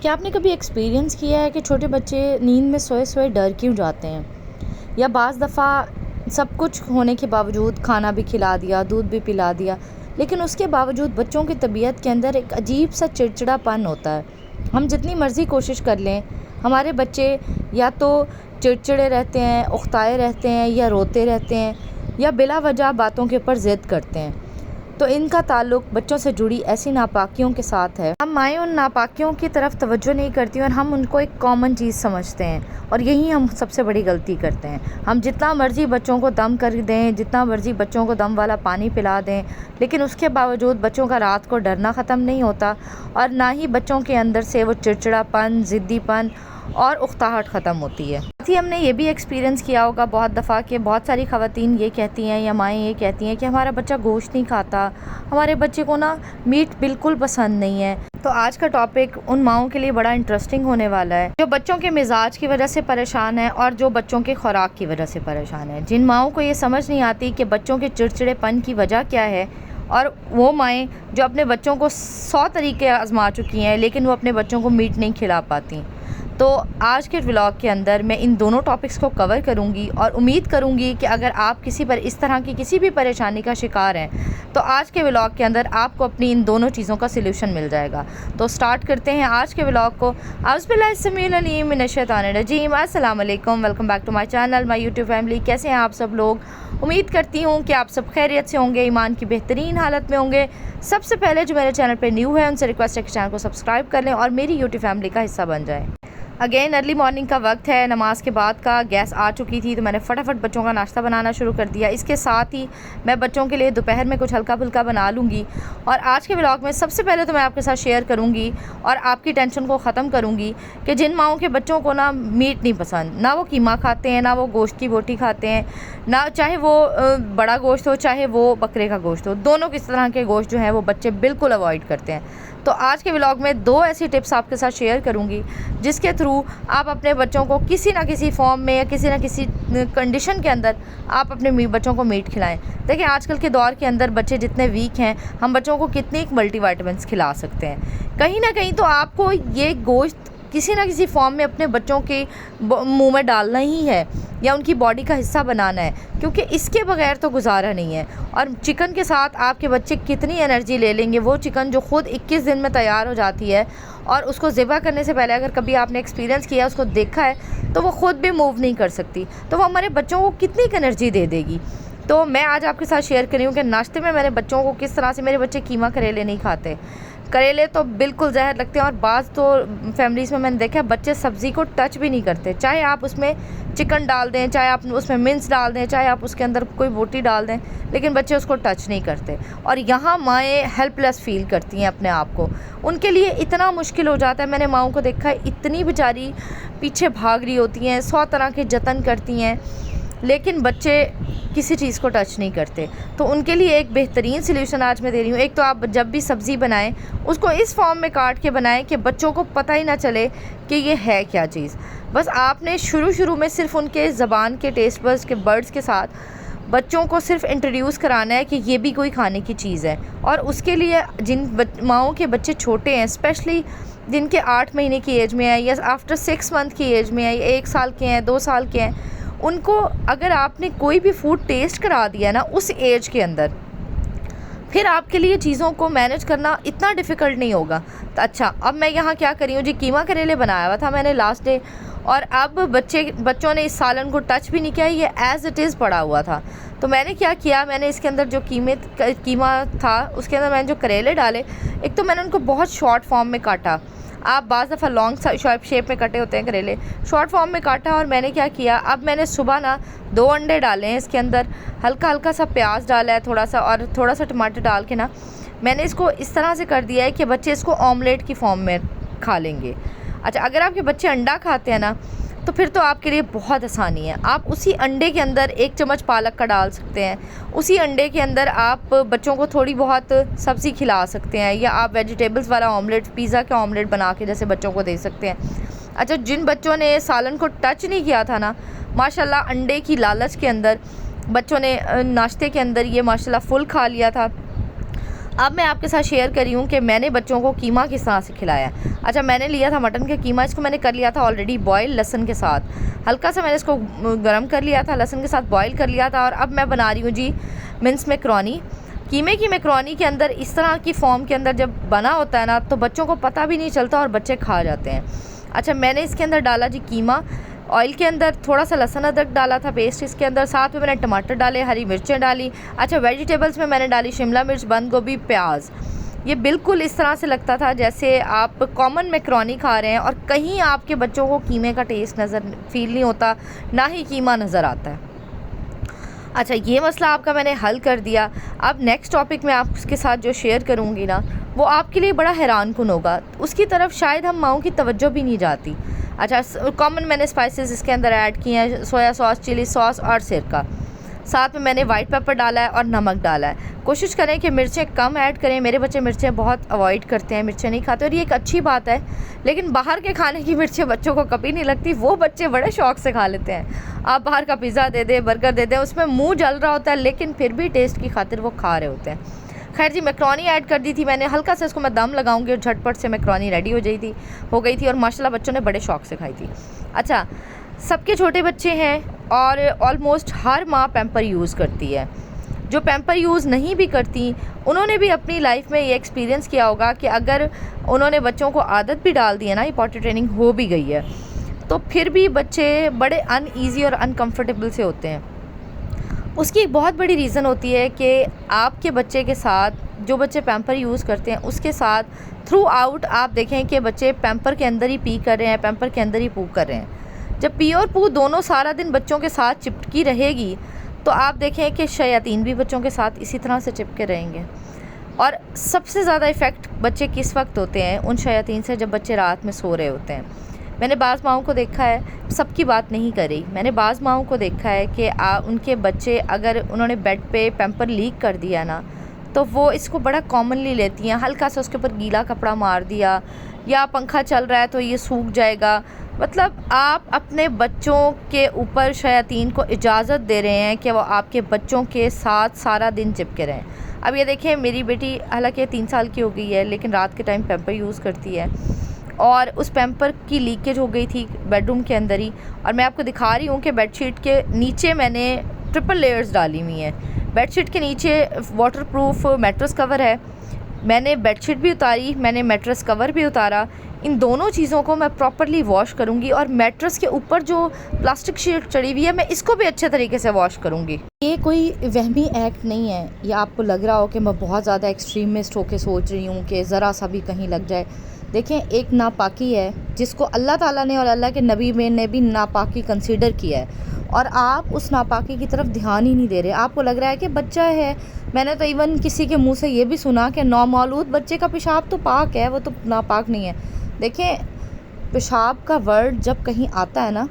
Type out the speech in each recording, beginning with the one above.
क्या आपने कभी एक्सपीरियंस किया है कि छोटे बच्चे नींद में सोए सोए डर क्यों जाते हैं? या बाज़ दफ़ा सब कुछ होने के बावजूद खाना भी खिला दिया, दूध भी पिला दिया, लेकिन उसके बावजूद बच्चों की तबीयत के अंदर एक अजीब सा चिड़चिड़ापन होता है। हम जितनी मर्ज़ी कोशिश कर लें, हमारे बच्चे या तो चिड़चिड़े रहते हैं, उकताए रहते हैं या रोते रहते हैं या बिला वजह बातों के ऊपर ज़िद करते हैं। तो इनका ताल्लुक़ बच्चों से जुड़ी ऐसी नापाकियों के साथ है। हम माएँ उन नापाकियों की तरफ तवज्जो नहीं करती और हम उनको एक कॉमन चीज़ समझते हैं और यही हम सबसे बड़ी गलती करते हैं। हम जितना मर्ज़ी बच्चों को दम कर दें, जितना मर्ज़ी बच्चों को दम वाला पानी पिला दें, लेकिन उसके बावजूद बच्चों का रात को डरना ख़त्म नहीं होता और ना ही बच्चों के अंदर से वो चिड़चिड़ापन, ज़िद्दीपन और उकताहट ख़त्म होती है। साथ ही हमने ये भी एक्सपीरियंस किया होगा बहुत दफ़ा कि बहुत सारी ख़वातीन ये कहती हैं या माएँ ये कहती हैं कि हमारा बच्चा गोश्त नहीं खाता, हमारे बच्चे को ना मीट बिल्कुल पसंद नहीं है। तो आज का टॉपिक उन माओं के लिए बड़ा इंटरेस्टिंग होने वाला है जो बच्चों के मिजाज की वजह से परेशान है और जो बच्चों के खुराक की वजह से परेशान है। जिन माओं को ये समझ नहीं आती कि बच्चों के चिड़चिड़ेपन की वजह क्या है, और वो माएँ जो अपने बच्चों को 100 तरीके आजमा चुकी हैं लेकिन वो अपने बच्चों को मीट नहीं खिला पाती। तो आज के व्लॉग के अंदर मैं इन दोनों टॉपिक्स को कवर करूंगी और उम्मीद करूंगी कि अगर आप किसी पर इस तरह की किसी भी परेशानी का शिकार हैं तो आज के व्लॉग के अंदर आपको अपनी इन दोनों चीज़ों का सलूशन मिल जाएगा। तो स्टार्ट करते हैं आज के व्लॉग को। अस्सलामुअलैकुम, welcome back to my channel, my YouTube family. कैसे हैं आप सब लोग? उम्मीद करती हूँ कि आप सब खैरियत से होंगे, ईमान की बेहतरीन हालत में होंगे। सबसे पहले जो मेरे चैनल पर न्यू है उनसे रिक्वेस्ट है कि चैनल को सब्सक्राइब कर लें और मेरी यूट्यूब फैमिली का हिस्सा बन जाएँ। अगेन अर्ली मॉर्निंग का वक्त है, नमाज़ के बाद का। गैस आ चुकी थी तो मैंने फटाफट बच्चों का नाश्ता बनाना शुरू कर दिया। इसके साथ ही मैं बच्चों के लिए दोपहर में कुछ हल्का फुल्का बना लूँगी। और आज के व्लॉग में सबसे पहले तो मैं आपके साथ शेयर करूँगी और आपकी टेंशन को ख़त्म करूँगी कि जिन माओं के बच्चों को ना मीट नहीं पसंद, ना वो कीमा खाते हैं, ना वो गोश्त की बोटी खाते हैं, ना चाहे वो बड़ा गोश्त हो चाहे वो बकरे का गोश्त हो, दोनों किस तरह के गोश्त जो हैं वो बच्चे बिल्कुल अवॉइड करते हैं। तो आज के व्लॉग में 2 ऐसी टिप्स आपके साथ शेयर करूंगी जिसके थ्रू आप अपने बच्चों को किसी ना किसी फॉर्म में या किसी ना किसी कंडीशन के अंदर आप अपने बच्चों को मीट खिलाएं। देखिए आजकल के दौर के अंदर बच्चे जितने वीक हैं, हम बच्चों को कितनी मल्टीविटामिन्स खिला सकते हैं। कहीं ना कहीं तो आपको ये गोश्त किसी ना किसी फॉर्म में अपने बच्चों के मुंह में डालना ही है या उनकी बॉडी का हिस्सा बनाना है, क्योंकि इसके बगैर तो गुजारा नहीं है। और चिकन के साथ आपके बच्चे कितनी एनर्जी ले लेंगे, वो चिकन जो ख़ुद 21 दिन में तैयार हो जाती है और उसको ज़िबा करने से पहले अगर कभी आपने एक्सपीरियंस किया, उसको देखा है, तो वो ख़ुद भी मूव नहीं कर सकती, तो वो हमारे बच्चों को कितनी एनर्जी दे देगी। तो मैं आज आपके साथ शेयर कर रही हूँ कि नाश्ते में मेरे बच्चों को किस तरह से, मेरे बच्चे कीमा करेले नहीं खाते, करेले तो बिल्कुल जहर लगते हैं। और बाज़ तो फैमिलीज़ में मैंने देखा बच्चे सब्ज़ी को टच भी नहीं करते, चाहे आप उसमें चिकन डाल दें, चाहे आप उसमें मिन्स डाल दें, चाहे आप उसके अंदर कोई बोटी डाल दें, लेकिन बच्चे उसको टच नहीं करते। और यहाँ माएँ हेल्पलेस फील करती हैं अपने आप को, उनके लिए इतना मुश्किल हो जाता है। मैंने माओं को देखा है, इतनी बेचारी पीछे भाग रही होती हैं, 100 तरह के जतन करती हैं, लेकिन बच्चे किसी चीज़ को टच नहीं करते। तो उनके लिए एक बेहतरीन सलूशन आज मैं दे रही हूँ। एक तो आप जब भी सब्ज़ी बनाएं उसको इस फॉर्म में काट के बनाएं कि बच्चों को पता ही ना चले कि ये है क्या चीज़। बस आपने शुरू में सिर्फ उनके ज़बान के टेस्ट बर्ड्स के साथ बच्चों को सिर्फ इंट्रोड्यूस कराना है कि ये भी कोई खाने की चीज़ है। और उसके लिए जिन माओं के बच्चे छोटे हैं, स्पेशली जिनके 8 महीने की एज में है या आफ्टर 6 मंथ की एज में है, 1 साल के हैं, 2 साल के हैं, उनको अगर आपने कोई भी फूड टेस्ट करा दिया ना उस एज के अंदर, फिर आपके लिए चीज़ों को मैनेज करना इतना डिफ़िकल्ट नहीं होगा। तो अच्छा, अब मैं यहाँ क्या कर रही हूँ जी, कीमा करेले बनाया हुआ था मैंने लास्ट डे, और अब बच्चों ने इस सालन को टच भी नहीं किया, ये एज़ इट इज़ पड़ा हुआ था। तो मैंने क्या किया, मैंने इसके अंदर जो कीमा था उसके अंदर मैंने जो करेले डाले, एक तो मैंने उनको बहुत शॉर्ट फॉर्म में काटा। आप बाज़ दफ़ा लॉन्ग शेप में कटे होते हैं करेले, शॉर्ट फॉर्म में काटा। और मैंने क्या किया, अब मैंने सुबह ना 2 अंडे डाले हैं इसके अंदर, हल्का सा प्याज डाला है थोड़ा सा, और थोड़ा सा टमाटर डाल के ना मैंने इसको इस तरह से कर दिया है कि बच्चे इसको ऑमलेट की फॉर्म में खा लेंगे। अच्छा, अगर आपके बच्चे अंडा खाते हैं ना तो फिर तो आपके लिए बहुत आसानी है। आप उसी अंडे के अंदर 1 चम्मच पालक का डाल सकते हैं, उसी अंडे के अंदर आप बच्चों को थोड़ी बहुत सब्ज़ी खिला सकते हैं, या आप वेजिटेबल्स वाला ऑमलेट, पिज़्ज़ा का ऑमलेट बना के जैसे बच्चों को दे सकते हैं। अच्छा, जिन बच्चों ने सालन को टच नहीं किया था ना, माशाल्लाह अंडे की लालच के अंदर बच्चों ने नाश्ते के अंदर ये माशाल्लाह फुल खा लिया था। अब मैं आपके साथ शेयर कर रही हूँ कि मैंने बच्चों को कीमा किस तरह से खिलाया। अच्छा, मैंने लिया था मटन का कीमा, इसको मैंने कर लिया था ऑलरेडी बॉयल लहसन के साथ। हल्का सा मैंने इसको गरम कर लिया था, लहसन के साथ बॉयल कर लिया था। और अब मैं बना रही हूँ जी मिन्स मैकरोनी। कीमे की मैकरोनी के अंदर इस तरह की फॉर्म के अंदर जब बना होता है ना, तो बच्चों को पता भी नहीं चलता और बच्चे खा जाते हैं। अच्छा, मैंने इसके अंदर डाला जी कीमा, ऑयल के अंदर थोड़ा सा लहसुन अदरक डाला था पेस्ट इसके अंदर, साथ में मैंने टमाटर डाले, हरी मिर्चें डाली। अच्छा, वेजिटेबल्स में मैंने डाली शिमला मिर्च, बंद गोभी, प्याज। ये बिल्कुल इस तरह से लगता था जैसे आप कॉमन मैकरोनी खा रहे हैं और कहीं आपके बच्चों को कीमे का टेस्ट नज़र फील नहीं होता, ना ही कीमा नज़र आता है। अच्छा, ये मसला आपका मैंने हल कर दिया। अब नेक्स्ट टॉपिक मैं आपके साथ जो शेयर करूँगी ना, वो आपके लिए बड़ा हैरान कुन होगा, उसकी तरफ शायद हम माओं की तवज्जो भी नहीं जाती। अच्छा, कॉमन मैंने स्पाइसेस इसके अंदर ऐड किए हैं, सोया सॉस, चिली सॉस और सिरका। साथ में मैंने वाइट पेपर डाला है और नमक डाला है। कोशिश करें कि मिर्चें कम ऐड करें, मेरे बच्चे मिर्चें बहुत अवॉइड करते हैं, मिर्चें नहीं खाते और ये एक अच्छी बात है। लेकिन बाहर के खाने की मिर्चें बच्चों को कभी नहीं लगती, वो बच्चे बड़े शौक़ से खा लेते हैं। आप बाहर का पिज़्ज़ा दे दें, बर्गर दे दें, उसमें मुँह जल रहा होता है लेकिन फिर भी टेस्ट की खातिर वो खा रहे होते हैं। खैर जी, मैकरोनी ऐड कर दी थी मैंने, हल्का सा इसको मैं दम लगाऊंगी और झटपट से मैकरोनी रेडी हो गई थी और माशाल्लाह बच्चों ने बड़े शौक़ से खाई थी। अच्छा, सबके छोटे बच्चे हैं और ऑलमोस्ट हर माँ पैम्पर यूज़ करती है। जो पैम्पर यूज़ नहीं भी करती, उन्होंने भी अपनी लाइफ में ये एक्सपीरियंस किया होगा कि अगर उन्होंने बच्चों को आदत भी डाल दी है ना, ये पॉटी ट्रेनिंग हो भी गई है, तो फिर भी बच्चे बड़े अनईज़ी और अनकम्फर्टेबल से होते हैं। उसकी एक बहुत बड़ी रीज़न होती है कि आपके बच्चे के साथ, जो बच्चे पैम्पर यूज़ करते हैं उसके साथ थ्रू आउट आप देखें कि बच्चे पैम्पर के अंदर ही पी कर रहे हैं, पैम्पर के अंदर ही पू कर रहे हैं। जब पी और पू दोनों सारा दिन बच्चों के साथ चिपकी रहेगी, तो आप देखें कि शयातीन भी बच्चों के साथ इसी तरह से चिपके रहेंगे। और सबसे ज़्यादा इफ़ेक्ट बच्चे किस वक्त होते हैं उन शयातीन से, जब बच्चे रात में सो रहे होते हैं। मैंने बाज़ माओं को देखा है, सबकी बात नहीं कर रही, मैंने बाज़ माओं को देखा है कि उनके बच्चे अगर उन्होंने बेड पे पैम्पर लीक कर दिया ना, तो वो इसको बड़ा कॉमनली लेती हैं। हल्का सा उसके ऊपर गीला कपड़ा मार दिया या पंखा चल रहा है तो ये सूख जाएगा। मतलब आप अपने बच्चों के ऊपर शयातीन को इजाज़त दे रहे हैं कि वो आपके बच्चों के साथ सारा दिन चिपके रहें। अब ये देखें, मेरी बेटी हालांकि 3 साल की हो गई है लेकिन रात के टाइम पैम्पर यूज़ करती है और उस पैम्पर की लीकेज हो गई थी बेडरूम के अंदर ही। और मैं आपको दिखा रही हूँ कि बेडशीट के नीचे मैंने ट्रिपल लेयर्स डाली हुई हैं। बेडशीट के नीचे वाटरप्रूफ मैट्रेस कवर है, मैंने बेडशीट भी उतारी, मैंने मैट्रेस कवर भी उतारा। इन दोनों चीज़ों को मैं प्रॉपरली वॉश करूँगी और मैट्रेस के ऊपर जो प्लास्टिक शीट चढ़ी हुई है मैं इसको भी अच्छे तरीके से वॉश करूँगी। ये कोई वहमी एक्ट नहीं है, या आपको लग रहा हो कि मैं बहुत ज़्यादा एक्सट्रीमिस्ट होकर सोच रही हूँ कि ज़रा सा भी कहीं लग जाए। देखें, एक नापाकी है जिसको अल्लाह ताला ने और अल्लाह के नबी में ने भी नापाकी कंसीडर किया है और आप उस नापाकी की तरफ ध्यान ही नहीं दे रहे। आपको लग रहा है कि बच्चा है। मैंने तो इवन किसी के मुंह से ये भी सुना कि नौमौलूद बच्चे का पेशाब तो पाक है, वो तो नापाक नहीं है। देखें, पेशाब का वर्ड जब कहीं आता है ना,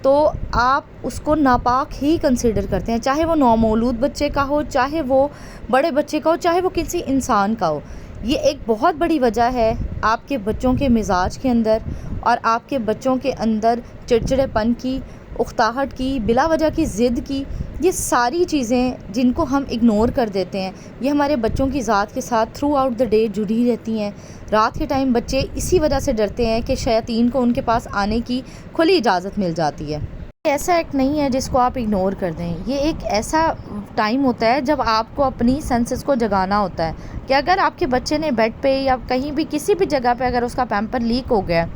तो आप उसको नापाक ही कंसीडर करते हैं, चाहे वो नौमौलूद बच्चे का हो, चाहे वो बड़े बच्चे का हो, चाहे वो किसी इंसान का हो। ये एक बहुत बड़ी वजह है आपके बच्चों के मिजाज के अंदर और आपके बच्चों के अंदर चिड़चिड़ेपन की, उकताहट की, बिला वजह की ज़िद की। ये सारी चीज़ें जिनको हम इग्नोर कर देते हैं, ये हमारे बच्चों की ज़ात के साथ थ्रू आउट द डे जुड़ी रहती हैं। रात के टाइम बच्चे इसी वजह से डरते हैं कि शयातीन को उनके पास आने की खुली इजाज़त मिल जाती है। ऐसा एक्ट नहीं है जिसको आप इग्नोर कर दें। ये एक ऐसा टाइम होता है जब आपको अपनी सेंसेस को जगाना होता है कि अगर आपके बच्चे ने बेड पे या कहीं भी किसी भी जगह पे अगर उसका पैम्पर लीक हो गया,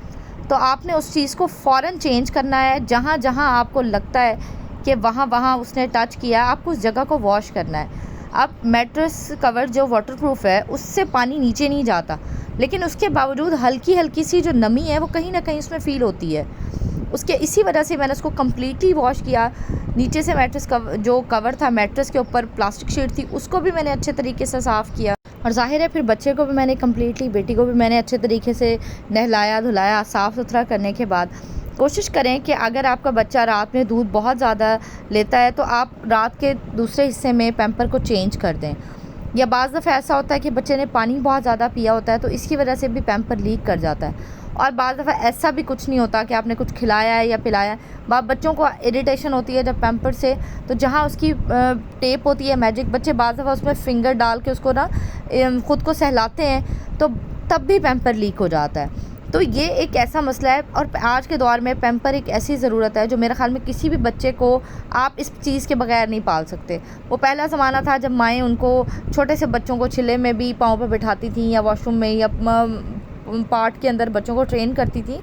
तो आपने उस चीज़ को फ़ौरन चेंज करना है। जहाँ जहाँ आपको लगता है कि वहाँ उसने टच किया, आपको उस जगह को वॉश करना है। अब मैट्रेस कवर जो वाटरप्रूफ है उससे पानी नीचे नहीं जाता, लेकिन उसके बावजूद हल्की हल्की सी जो नमी है वो कहीं ना कहीं उसमें फ़ील होती है। उसके इसी वजह से मैंने उसको कम्प्लीटली वॉश किया। नीचे से मैट्रेस जो कवर था, मैट्रेस के ऊपर प्लास्टिक शीट थी, उसको भी मैंने अच्छे तरीके से साफ़ किया। और ज़ाहिर है फिर बच्चे को भी मैंने कम्प्लीटली, बेटी को भी मैंने अच्छे तरीके से नहलाया धुलाया। साफ़ सुथरा करने के बाद कोशिश करें कि अगर आपका बच्चा रात में दूध बहुत ज़्यादा लेता है तो आप रात के दूसरे हिस्से में पैम्पर को चेंज कर दें। या बाज़ दफ़ा ऐसा होता है कि बच्चे ने पानी बहुत ज़्यादा पिया होता है तो इसकी वजह से भी पैम्पर लीक कर जाता है। और बाज़ दफ़ा ऐसा भी कुछ नहीं होता कि आपने कुछ खिलाया है या पिलाया है। बच्चों को इरिटेशन होती है जब पैम्पर से, तो जहाँ उसकी टेप होती है मैजिक, बच्चे बाज़ दफ़ा उसमें फ़िंगर डाल के उसको ना ख़ुद को सहलाते हैं, तो तब भी पैम्पर लीक हो जाता है। तो ये एक ऐसा मसला है, और आज के दौर में पैम्पर एक ऐसी ज़रूरत है जो मेरे ख़्याल में किसी भी बच्चे को आप इस चीज़ के बगैर नहीं पाल सकते। वो पहला ज़माना था जब माएँ उनको, छोटे से बच्चों को छिले में भी पाँव पे बिठाती थी या वॉशरूम में या पार्ट के अंदर बच्चों को ट्रेन करती थी।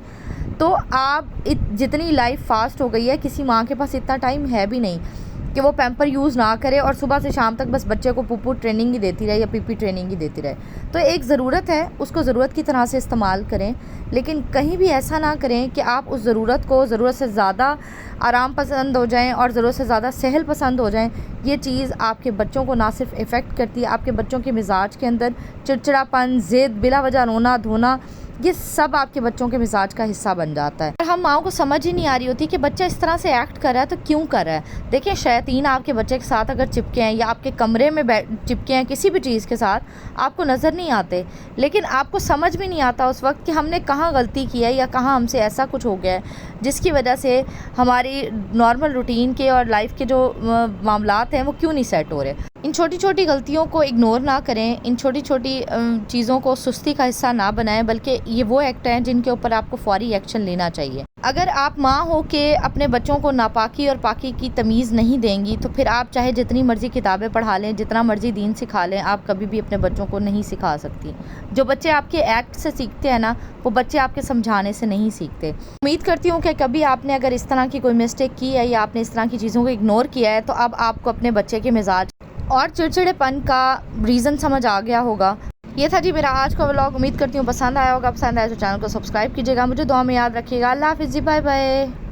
तो आप जितनी लाइफ फास्ट हो गई है, किसी माँ के पास इतना टाइम है भी नहीं कि वो पैम्पर यूज़ ना करे और सुबह से शाम तक बस बच्चे को पुप्पू ट्रेनिंग ही देती रहे या पीपी ट्रेनिंग ही देती रहे। तो एक ज़रूरत है, उसको ज़रूरत की तरह से इस्तेमाल करें, लेकिन कहीं भी ऐसा ना करें कि आप उस ज़रूरत को ज़रूरत से ज़्यादा आराम पसंद हो जाएं और ज़रूरत से ज़्यादा सहल पसंद हो जाएं। ये चीज़ आपके बच्चों को ना सिर्फ इफ़ेक्ट करती है, आपके बच्चों के मिजाज के अंदर चिड़चिड़ापन, ज़िद, बिला वजह रोना धोना, ये सब आपके बच्चों के मिजाज का हिस्सा बन जाता है। हम माओ को समझ ही नहीं आ रही होती कि बच्चा इस तरह से एक्ट कर रहा है तो क्यों कर रहा है। देखिए, शैतान आपके बच्चे के साथ अगर चिपके हैं या आपके कमरे में चिपके हैं किसी भी चीज़ के साथ, आपको नज़र नहीं आते, लेकिन आपको समझ भी नहीं आता उस वक्त कि हमने कहाँ गलती की है या कहाँ हमसे ऐसा कुछ हो गया है जिसकी वजह से हमारी नॉर्मल रूटीन के और लाइफ के जो मामलात हैं वो क्यों नहीं सेट हो रहे। इन छोटी छोटी गलतियों को इग्नोर ना करें, इन छोटी छोटी चीज़ों को सुस्ती का हिस्सा ना बनाएं, बल्कि ये वो एक्ट हैं जिनके ऊपर आपको फौरी एक्शन लेना चाहिए। अगर आप माँ हो के अपने बच्चों को नापाकी और पाकी की तमीज़ नहीं देंगी, तो फिर आप चाहे जितनी मर्ज़ी किताबें पढ़ा लें, जितना मर्ज़ी दीन सिखा लें, आप कभी भी अपने बच्चों को नहीं सिखा सकती। जो बच्चे आपके एक्ट से सीखते हैं ना, वो बच्चे आपके समझाने से नहीं सीखते। उम्मीद करती हूँ कि कभी आपने अगर इस तरह की कोई मिस्टेक की है या आपने इस तरह की चीज़ों को इग्नोर किया है, तो अब आपको अपने बच्चे के मिजाज और चिड़चिड़ेपन का रीज़न समझ आ गया होगा। ये था जी मेरा आज का व्लॉग। उम्मीद करती हूँ पसंद आया होगा। पसंद आया तो चैनल को सब्सक्राइब कीजिएगा। मुझे दुआ में याद रखिएगा। अल्लाह हाफ़िज़ जी, बाय बाय।